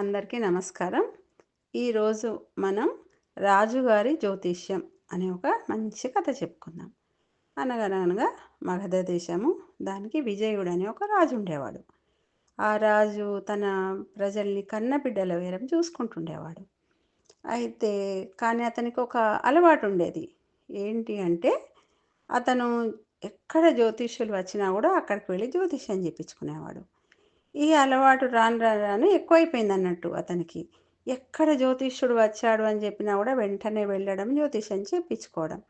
అందరికీ నమస్కారం. ఈరోజు మనం రాజుగారి జ్యోతిష్యం అనే ఒక మంచి కథ చెప్పుకుందాం. అనగనగా మగధ దేశము, దానికి విజయుడు అనే ఒక రాజు ఉండేవాడు. ఆ రాజు తన ప్రజల్ని కన్నబిడ్డల వేరం చూసుకుంటుండేవాడు. అయితే కానీ అతనికి ఒక అలవాటు ఉండేది. ఏంటి అంటే అతను ఎక్కడ జ్యోతిష్యులు వచ్చినా కూడా అక్కడికి వెళ్ళి జ్యోతిష్యం చెప్పించుకునేవాడు. ఈ అలవాటు రాను రాను ఎక్కువైపోయిందన్నట్టు అతనికి. ఎక్కడ జ్యోతిష్యుడు వచ్చాడు అని చెప్పినా కూడా వెంటనే వెళ్ళడం, జ్యోతిష్యం చెప్పించుకోవడం.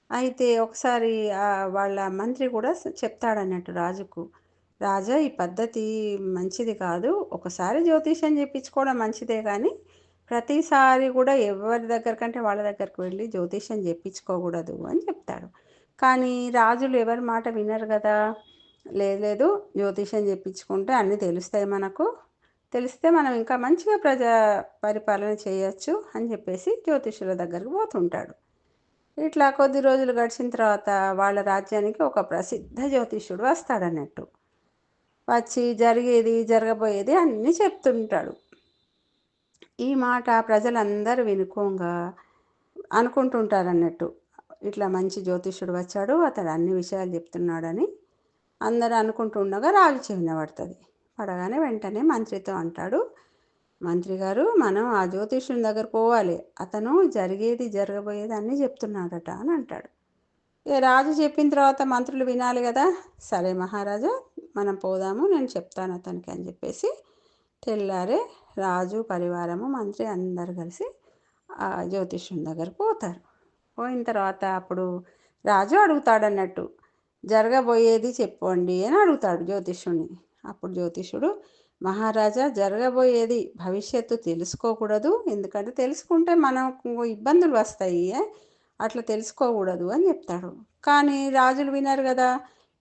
అయితే ఒకసారి వాళ్ళ మంత్రి కూడా చెప్తాడన్నట్టు రాజుకు. రాజా, ఈ పద్ధతి మంచిది కాదు. ఒకసారి జ్యోతిష్యం చెప్పించుకోవడం మంచిదే కానీ ప్రతిసారి కూడా ఎవరి దగ్గరకంటే వాళ్ళ దగ్గరికి వెళ్ళి జ్యోతిష్యం చెప్పించుకోకూడదు అని చెప్తాడు. కానీ రాజులు ఎవరి మాట వినరు కదా. లేదు లేదు, జ్యోతిష్యం చెప్పించుకుంటే అన్నీ తెలుస్తాయి మనకు. తెలిస్తే మనం ఇంకా మంచిగా పరిపాలన చేయొచ్చు అని చెప్పేసి జ్యోతిష్యుల దగ్గరికి పోతుంటాడు. ఇట్లా కొద్ది రోజులు గడిచిన తర్వాత వాళ్ళ రాజ్యానికి ఒక ప్రసిద్ధ జ్యోతిష్యుడు వస్తాడన్నట్టు. వచ్చి జరిగేది జరగబోయేది అన్నీ చెప్తుంటాడు. ఈ మాట ప్రజలందరూ వినుకోగా అనుకుంటుంటారన్నట్టు, ఇట్లా మంచి జ్యోతిష్యుడు వచ్చాడు, అతడు అన్ని విషయాలు చెప్తున్నాడని అందరూ అనుకుంటుండగా రాజు చెవిన పడుతుంది. పడగానే వెంటనే మంత్రితో అంటాడు, మంత్రి గారు, మనం ఆ జ్యోతిష్యుని దగ్గర పోవాలి, అతను జరిగేది జరగబోయేది అన్నీ చెప్తున్నాడట అని అంటాడు. రాజు చెప్పిన తర్వాత మంత్రులు వినాలి కదా. సరే మహారాజా, మనం పోదాము, నేను చెప్తాను అతనికి అని చెప్పేసి తెల్లారే రాజు పరివారము మంత్రి అందరు కలిసి ఆ జ్యోతిష్యుని దగ్గర పోతారు. పోయిన తర్వాత అప్పుడు రాజు అడుగుతాడన్నట్టు, జరగబోయేది చెప్పండి అని అడుగుతాడు జ్యోతిష్యుడిని. అప్పుడు జ్యోతిష్యుడు, మహారాజా, జరగబోయేది భవిష్యత్తు తెలుసుకోకూడదు, ఎందుకంటే తెలుసుకుంటే మనకు ఇబ్బందులు వస్తాయి, అట్లా తెలుసుకోకూడదు అని చెప్తాడు. కానీ రాజులు వినరు కదా.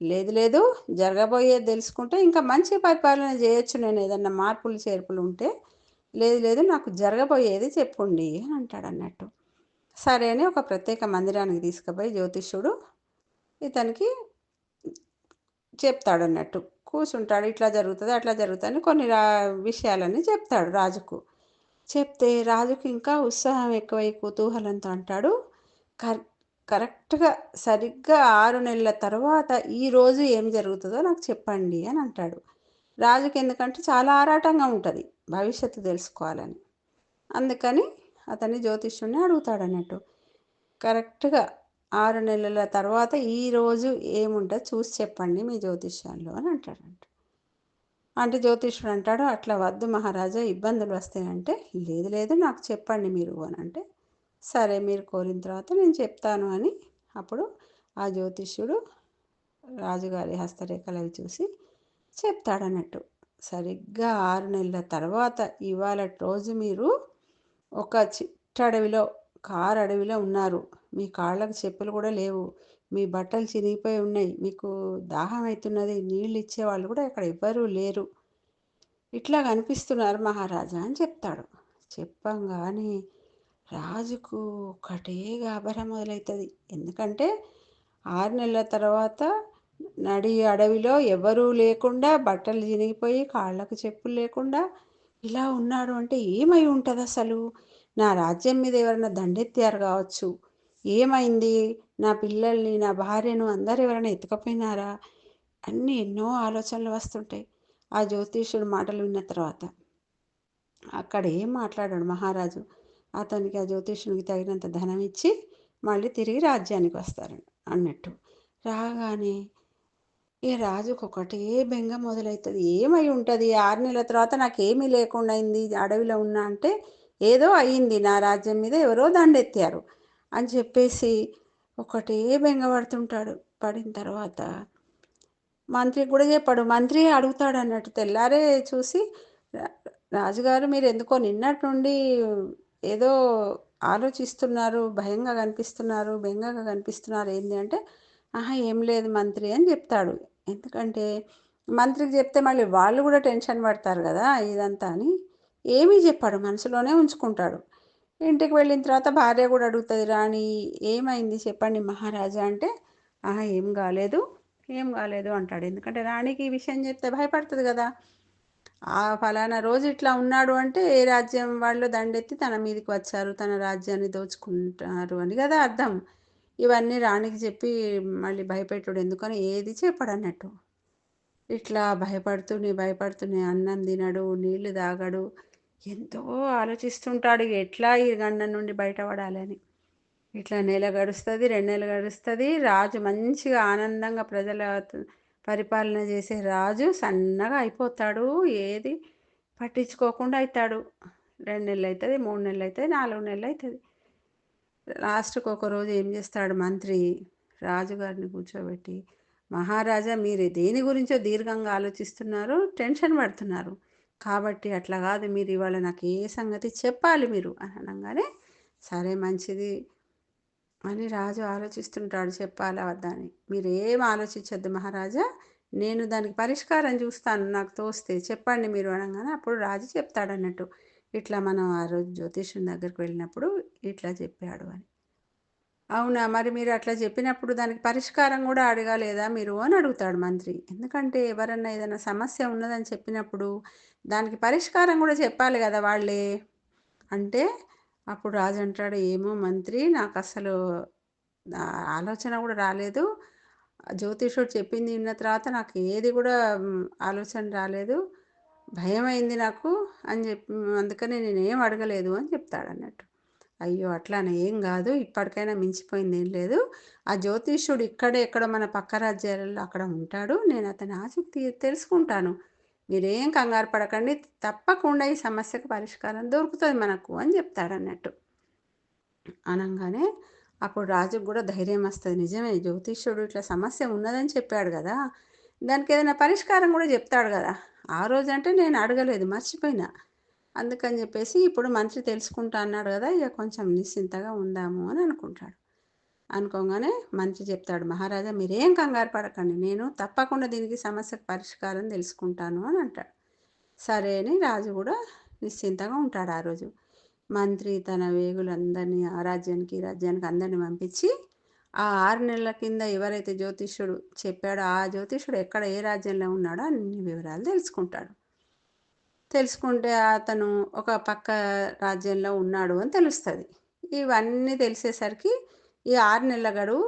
లేదు లేదు, జరగబోయేది తెలుసుకుంటే ఇంకా మంచి పరిపాలన చేయొచ్చు, నేను ఏదన్నా మార్పులు చేర్పులు ఉంటే. లేదు లేదు, నాకు జరగబోయేది చెప్పండి అని అంటాడు అన్నట్టు. సరే అని ఒక ప్రత్యేక మందిరానికి తీసుకుపోయి జ్యోతిష్యుడు ఇతనికి చెప్తాడన్నట్టు. కూర్చుంటాడు, ఇట్లా జరుగుతుంది అట్లా జరుగుతుంది కొన్ని విషయాలన్నీ చెప్తాడు రాజుకు. చెప్తే రాజుకి ఇంకా ఉత్సాహం ఎక్కువై కుతూహలంతో అంటాడు, కరెక్ట్గా సరిగ్గా 6 నెలల తర్వాత ఈరోజు ఏం జరుగుతుందో నాకు చెప్పండి అని అంటాడు. రాజుకి ఎందుకంటే చాలా ఆరాటంగా ఉంటుంది భవిష్యత్తు తెలుసుకోవాలని. అందుకని అతన్ని జ్యోతిష్యుడిని అడుగుతాడన్నట్టు, కరెక్ట్గా 6 నెలల తర్వాత ఈరోజు ఏముంటుంది చూసి చెప్పండి మీ జ్యోతిష్యంలో అని అంటాడంట. అంటే జ్యోతిష్యుడు అంటాడు, అట్లా వద్దు మహారాజా, ఇబ్బందులు వస్తాయంటే. లేదు లేదు, నాకు చెప్పండి మీరు అని అంటే, సరే మీరు కోరిన తర్వాత నేను చెప్తాను అని అప్పుడు ఆ జ్యోతిష్యుడు రాజుగారి హస్తరేఖలు అవి చూసి చెప్తాడన్నట్టు. సరిగ్గా 6 నెలల తర్వాత ఇవాళ రోజు మీరు ఒక చిట్టడవిలో, కారు అడవిలో ఉన్నారు. మీ కాళ్ళకు చెప్పులు కూడా లేవు, మీ బట్టలు చినిగిపోయి ఉన్నాయి, మీకు దాహం అవుతున్నది, నీళ్ళు ఇచ్చేవాళ్ళు కూడా ఇక్కడ ఎవ్వరూ లేరు, ఇట్లా కనిపిస్తున్నారు మహారాజా అని చెప్తాడు. చెప్పంగానే రాజుకు ఒకటే గాబరా మొదలవుతుంది. ఎందుకంటే 6 నెలల తర్వాత నడి అడవిలో ఎవరూ లేకుండా, బట్టలు చినిగిపోయి కాళ్ళకు చెప్పులు లేకుండా ఇలా ఉన్నాడు అంటే ఏమై ఉంటుంది అసలు? నా రాజ్యం మీద ఎవరైనా దండెత్తారు కావచ్చు, ఏమైంది, నా పిల్లల్ని నా భార్యను అందరు ఎవరైనా ఎత్తుకపోయినారా, అన్నీ ఎన్నో ఆలోచనలు వస్తుంటాయి ఆ జ్యోతిష్యుడు మాటలు విన్న తర్వాత. అక్కడ ఏం మాట్లాడాడు మహారాజు. అతనికి ఆ జ్యోతిష్యునికి తగినంత ధనం ఇచ్చి మళ్ళీ తిరిగి రాజ్యానికి వస్తారు అన్నట్టు. రాగానే ఈ రాజుకు ఒకటే బెంగ మొదలవుతుంది. ఏమై ఉంటుంది 6 నెలల తర్వాత నాకేమీ లేకుండా అయింది, అడవిలో ఉన్నా అంటే ఏదో అయ్యింది, నా రాజ్యం మీద ఎవరో దండెత్తారు అని చెప్పేసి ఒకటే బెంగ పడుతుంటాడు. పడిన తర్వాత మంత్రికి కూడా చెప్పాడు. మంత్రి అడుగుతాడు అన్నట్టు తెల్లారే చూసి, రాజుగారు, మీరు ఎందుకో నిన్నటి నుండి ఏదో ఆలోచిస్తున్నారు, భయంగా కనిపిస్తున్నారు, బెంగగా కనిపిస్తున్నారు, ఏంటి అంటే, ఆహా ఏం లేదు మంత్రి అని చెప్తాడు. ఎందుకంటే మంత్రికి చెప్తే మళ్ళీ వాళ్ళు కూడా టెన్షన్ పడతారు కదా ఇదంతా అని. ఏమీ చెప్పాడు, మనసులోనే ఉంచుకుంటాడు. ఇంటికి వెళ్ళిన తర్వాత భార్య కూడా అడుగుతుంది, రాణి ఏమైంది చెప్పండి మహారాజా అంటే, ఆహా ఏం కాలేదు, ఏం కాలేదు అంటాడు. ఎందుకంటే రాణికి ఈ విషయం చెప్తే భయపడుతుంది కదా. ఆ ఫలానా రోజు ఇట్లా ఉన్నాడు అంటే ఏ రాజ్యం వాళ్ళు దండెత్తి తన మీదకి వచ్చారు, తన రాజ్యాన్ని దోచుకుంటారు అని కదా అర్థం. ఇవన్నీ రాణికి చెప్పి మళ్ళీ భయపెట్టుడు ఎందుకని ఏది చెప్పడన్నట్టు. ఇట్లా భయపడుతూనే అన్నం తినడు, నీళ్లు తాగడు. ఎంతో ఆలోచిస్తుంటాడు ఎట్లా ఈ గండం నుండి బయటపడాలని. ఇట్లా నెల గడుస్తుంది, 2 నెలలు గడుస్తుంది. రాజు మంచిగా ఆనందంగా పరిపాలన చేసే రాజు సన్నగా అయిపోతాడు. ఏది పట్టించుకోకుండా అవుతాడు. 2 నెలలు అవుతుంది, 3 నెలలు అవుతుంది, 4 నెలలు అవుతుంది. లాస్ట్కి ఒకరోజు ఏం చేస్తాడు మంత్రి, రాజుగారిని కూర్చోబెట్టి, మహారాజా మీరు దేని గురించో దీర్ఘంగా ఆలోచిస్తున్నారు, టెన్షన్ పడుతున్నారు. కాబట్టి అట్లా కాదు, మీరు ఇవాళ నాకు ఏ సంగతి చెప్పాలి మీరు అని అనగానే, సరే మంచిది అని రాజు ఆలోచిస్తుంటాడు చెప్పాలా వద్దా అని. మీరు ఏం ఆలోచించద్దు మహారాజా, నేను దానికి పరిష్కారం చూస్తాను, నాకు తోస్తే చెప్పండి మీరు అనగానే అప్పుడు రాజు చెప్తాడన్నట్టు, ఇట్లా మనం ఆ రోజు జ్యోతిష్యుని దగ్గరికి వెళ్ళినప్పుడు ఇట్లా చెప్పాడు అని. అవునా, మరి మీరు అట్లా చెప్పినప్పుడు దానికి పరిష్కారం కూడా అడగలేదా మీరు అని అడుగుతాడు మంత్రి. ఎందుకంటే ఎవరన్నా ఏదైనా సమస్య ఉన్నదని చెప్పినప్పుడు దానికి పరిష్కారం కూడా చెప్పాలి కదా వాళ్ళే. అంటే అప్పుడు రాజు అంటాడు, ఏమో మంత్రి నాకు అసలు ఆలోచన కూడా రాలేదు. జ్యోతిషుడు చెప్పింది విన్న తర్వాత నాకు ఏది కూడా ఆలోచన రాలేదు, భయమైంది నాకు అని చెప్పి, అందుకని నేనేం అడగలేదు అని చెప్తాడు అన్నట్టు. అయ్యో అట్లానే ఏం కాదు, ఇప్పటికైనా మించిపోయింది ఏం లేదు. ఆ జ్యోతిష్యుడు ఇక్కడే ఎక్కడ మన పక్క రాజ్యాలలో అక్కడ ఉంటాడు, నేను అతని ఆసక్తి తెలుసుకుంటాను, మీరేం కంగారు పడకండి, తప్పకుండా ఈ సమస్యకు పరిష్కారం దొరుకుతుంది మనకు అని చెప్తాడు అన్నట్టు. అనగానే అప్పుడు రాజుకు కూడా ధైర్యం వస్తుంది, నిజమే జ్యోతిష్యుడు ఇట్లా సమస్య ఉన్నదని చెప్పాడు కదా, దానికి ఏదైనా పరిష్కారం కూడా చెప్తాడు కదా, ఆ రోజు అంటే నేను అడగలేదు మర్చిపోయినా, అందుకని చెప్పేసి ఇప్పుడు మంత్రి తెలుసుకుంటా అన్నాడు కదా, ఇక కొంచెం నిశ్చింతగా ఉందాము అని అనుకుంటాడు. అనుకోగానే మంత్రి చెప్తాడు, మహారాజా మీరేం కంగారు పడకండి, నేను తప్పకుండా దీనికి సమస్యకు పరిష్కారం తెలుసుకుంటాను అని అంటాడు. సరే అని రాజు కూడా నిశ్చింతగా ఉంటాడు ఆ రోజు. మంత్రి తన వేగులందరినీ ఆ రాజ్యానికి ఈ రాజ్యానికి అందరిని పంపించి ఆ 6 నెలల కింద ఎవరైతే జ్యోతిష్యుడు చెప్పాడో ఆ జ్యోతిష్యుడు ఎక్కడ ఏ రాజ్యంలో ఉన్నాడో అన్ని వివరాలు తెలుసుకుంటాడు. తెలుసుకుంటే అతను ఒక పక్క రాజ్యంలో ఉన్నాడు అని తెలుస్తుంది. ఇవన్నీ తెలిసేసరికి ఈ 6 నెలల గడువు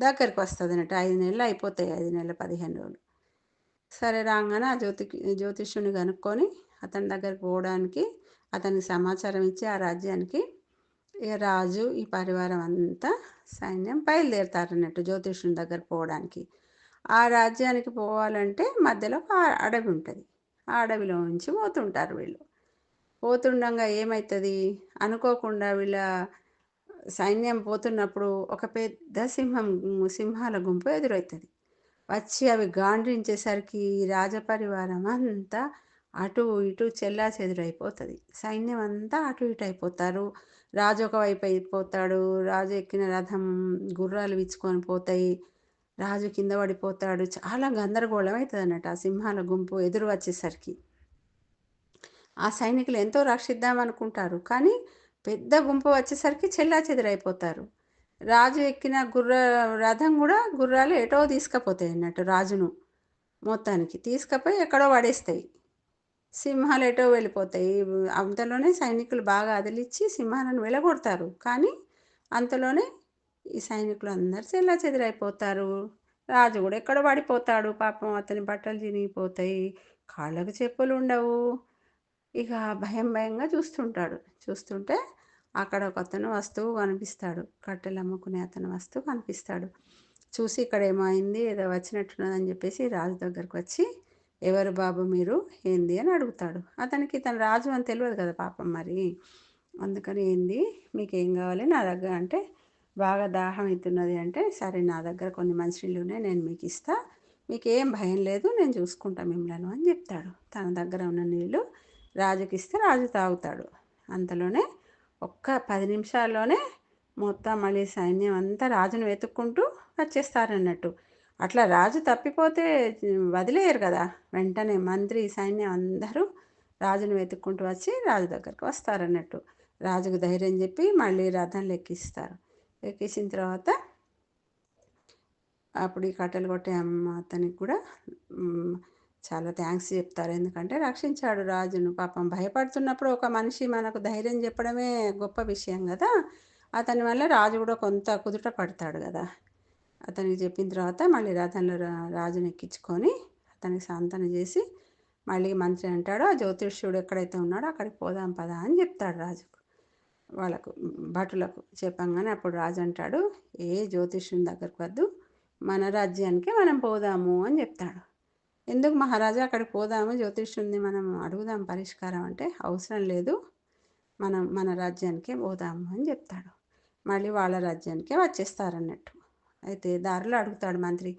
దగ్గరికి వస్తుంది అన్నట్టు. 5 నెలలు అయిపోతాయి, 5 నెలల 15 రోజులు. సరే రాగానే ఆ జ్యోతిష్యుని కనుక్కొని అతని దగ్గరికి పోవడానికి అతనికి సమాచారం ఇచ్చి ఆ రాజ్యానికి ఇక రాజు ఈ పరివారం అంతా సైన్యం బయలుదేరుతారన్నట్టు జ్యోతిష్యుని దగ్గరికి పోవడానికి. ఆ రాజ్యానికి పోవాలంటే మధ్యలో ఒక అడవి ఉంటుంది, ఆ అడవిలో నుంచి పోతుంటారు వీళ్ళు. పోతుండగా ఏమవుతుంది, అనుకోకుండా వీళ్ళ సైన్యం పోతున్నప్పుడు ఒక పెద్ద సింహాల గుంపు ఎదురవుతుంది. వచ్చి అవి గాండ్రించేసరికి రాజపరివారం అంతా అటు ఇటు చెల్లా చెదురైపోతుంది. సైన్యం అంతా అటు ఇటు అయిపోతారు. రాజు ఒకవైపు అయిపోతాడు, రాజు ఎక్కిన రథం గుర్రాలు విచ్చుకొని పోతాయి, రాజు కింద పడిపోతాడు. చాలా గందరగోళం అవుతుంది అన్నట్టు ఆ సింహాల గుంపు ఎదురు వచ్చేసరికి. ఆ సైనికులు ఎంతో రక్షిద్దాం అనుకుంటారు, కానీ పెద్ద గుంపు వచ్చేసరికి చెల్లా చెదురైపోతారు. రాజు ఎక్కిన రథం కూడా గుర్రాలు ఎటో తీసుకుపోతాయి అన్నట్టు రాజును, మొత్తానికి తీసుకుపోయి ఎక్కడో పడేస్తాయి. సింహాలు ఎటో వెళ్ళిపోతాయి. అంతలోనే సైనికులు బాగా అదిలిచ్చి సింహాలను వెళ్ళగొడతారు, కానీ అంతలోనే ఈ సైనికులు అందరు చెల్లా చెదిరైపోతారు. రాజు కూడా ఎక్కడో పడిపోతాడు, పాపం అతని బట్టలు చినిగిపోతాయి, కాళ్ళకు చెప్పులు ఉండవు. ఇక భయంగా చూస్తుంటాడు. చూస్తుంటే అక్కడ ఒక అతను వస్తువు కనిపిస్తాడు, కట్టెలు అమ్ముకునే అతను వస్తువు కనిపిస్తాడు. చూసి ఇక్కడ ఏమో అయింది, ఏదో వచ్చినట్టున్నదని చెప్పేసి రాజు దగ్గరకు వచ్చి, ఎవరు బాబు మీరు, ఏంది అని అడుగుతాడు. అతనికి తన రాజు అని తెలియదు కదా పాపం మరి. అందుకని ఏంది, మీకు ఏం కావాలి నా దగ్గర అంటే, బాగా దాహం అవుతున్నది అంటే, సరే నా దగ్గర కొన్ని మంచినీళ్ళు ఉన్నాయి, నేను మీకు ఇస్తా, మీకు ఏం భయం లేదు, నేను చూసుకుంటా మిమ్మల్ని అని చెప్తాడు. తన దగ్గర ఉన్న నీళ్ళు రాజుకి ఇస్తే రాజు తాగుతాడు. అంతలోనే ఒక్క 10 నిమిషాల్లోనే మొత్తం మళ్ళీ సైన్యం అంతా రాజును వెతుక్కుంటూ వచ్చేస్తారన్నట్టు. అట్లా రాజు తప్పిపోతే వదిలేయరు కదా, వెంటనే మంత్రి సైన్యం అందరూ రాజును వెతుక్కుంటూ వచ్చి రాజు దగ్గరికి వస్తారన్నట్టు. రాజుకు ధైర్యం చెప్పి మళ్ళీ రథంలో ఎక్కిస్తారు. ఎక్కించిన తర్వాత అప్పుడు ఈ కట్టెలు కొట్టే అతనికి కూడా చాలా థ్యాంక్స్ చెప్తారు. ఎందుకంటే రక్షించాడు రాజును. పాపం భయపడుతున్నప్పుడు ఒక మనిషి మనకు ధైర్యం చెప్పడమే గొప్ప విషయం గదా! అతని వల్ల రాజు గూడా కొంత కుదుట పడతాడు గదా! అతనికి చెప్పిన తర్వాత మళ్ళీ రథంలో రాజుని ఎక్కించుకొని అతనికి సాంతన చేసి మళ్ళీ మంత్రి అంటాడు, "ఆ జ్యోతిష్యుడు ఎక్కడైతే ఉన్నాడో అక్కడికి పోదాం పదా" అని చెప్తాడు రాజుకు. వాళ్ళకు భటులకు చెప్పంగానే అప్పుడు రాజు అంటాడు, "ఏ జ్యోతిష్యుని దగ్గరకు వద్దు, మన రాజ్యానికే మనం పోదాము" అని చెప్తాడు. "ఎందుకు మహారాజా అక్కడికి పోదాము, జ్యోతిష్యుడిని మనం అడుగుదాం పరిష్కారం" అంటే, "అవసరం లేదు, మనం మన రాజ్యానికే పోదాము" అని చెప్తాడు. మళ్ళీ వాళ్ళ రాజ్యానికే వచ్చేస్తారన్నట్టు. అయితే దారిలో అడుగుతాడు మంత్రి,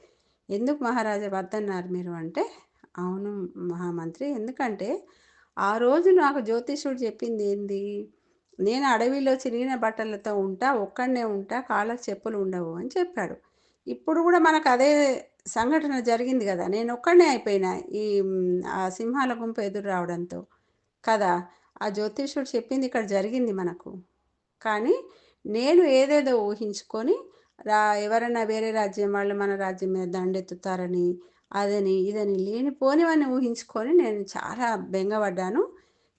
"ఎందుకు మహారాజా వద్దన్నారు మీరు" అంటే, "అవును మహామంత్రి, ఎందుకంటే ఆ రోజు నాకు జ్యోతిష్యుడు చెప్పింది ఏంది, నేను అడవిలో చిరిగిన బట్టలతో ఉంటా, ఒక్కడినే ఉంటా, కాళ్ళకు చెప్పులు ఉండవు అని చెప్పాడు. ఇప్పుడు కూడా మనకు అదే సంఘటన జరిగింది కదా! నేను ఒక్కడినే అయిపోయినా ఈ ఆ సింహాల గుంపు ఎదురు రావడంతో కదా! ఆ జ్యోతిష్యుడు చెప్పింది ఇక్కడ జరిగింది మనకు. కానీ నేను ఏదేదో ఊహించుకొని ఎవరైనా వేరే రాజ్యం వాళ్ళు మన రాజ్యం మీద దండెత్తుతారని, అదని, ఇదని లేనిపోనివన్నీ ఊహించుకొని నేను చాలా బెంగపడ్డాను.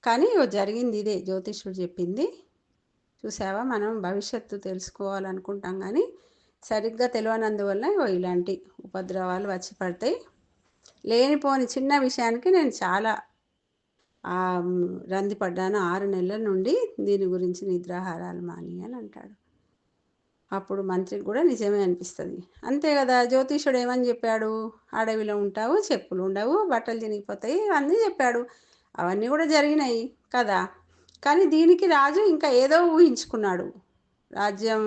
కానీ ఇగో జరిగింది ఇదే జ్యోతిష్యుడు చెప్పింది. చూసావా, మనం భవిష్యత్తు తెలుసుకోవాలనుకుంటాం కానీ సరిగ్గా తెలియనందువల్ల ఇగో ఇలాంటి ఉపద్రవాలు వచ్చి పడతాయి. లేనిపోని చిన్న విషయానికి నేను చాలా రందిపడ్డాను. 6 నెలల నుండి దీని గురించి నిద్రాహారాలు మాని అని అంటాడు. అప్పుడు మంత్రికి కూడా నిజమే అనిపిస్తుంది. అంతే కదా, జ్యోతిష్యుడు ఏమని చెప్పాడు, అడవిలో ఉంటావు, చెప్పులు ఉండవు, బట్టలు చినిగిపోతాయి, అన్నీ చెప్పాడు. అవన్నీ కూడా జరిగినాయి కదా. కానీ దీనికి రాజు ఇంకా ఏదో ఊహించుకున్నాడు. రాజ్యం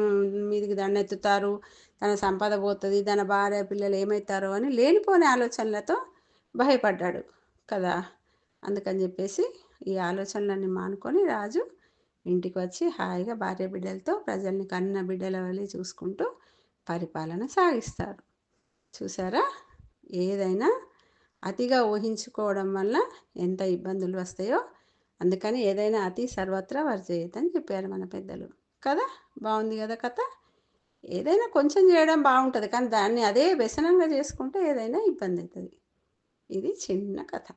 మీదికి దండెత్తుతారు, తన సంపద పోతుంది, తన భార్య పిల్లలు ఏమవుతారో అని లేనిపోని ఆలోచనలతో భయపడ్డాడు కదా. అందుకని చెప్పేసి ఈ ఆలోచనలన్నీ మానుకొని రాజు ఇంటికి వచ్చి హాయిగా భార్య బిడ్డలతో ప్రజల్ని కన్న బిడ్డల వలె చూసుకుంటూ పరిపాలన సాగిస్తారు. చూసారా, ఏదైనా అతిగా ఊహించుకోవడం వల్ల ఎంత ఇబ్బందులు వస్తాయో. అందుకని ఏదైనా అతి సర్వత్రా వర్జయేత్ అని చెప్పారు మన పెద్దలు కదా. బాగుంది కదా కథ. ఏదైనా కొంచెం చేయడం బాగుంటుంది, కానీ దాన్ని అదే వ్యసనంగా చేసుకుంటే ఏదైనా ఇబ్బంది అవుతుంది. ఇది చిన్న కథ.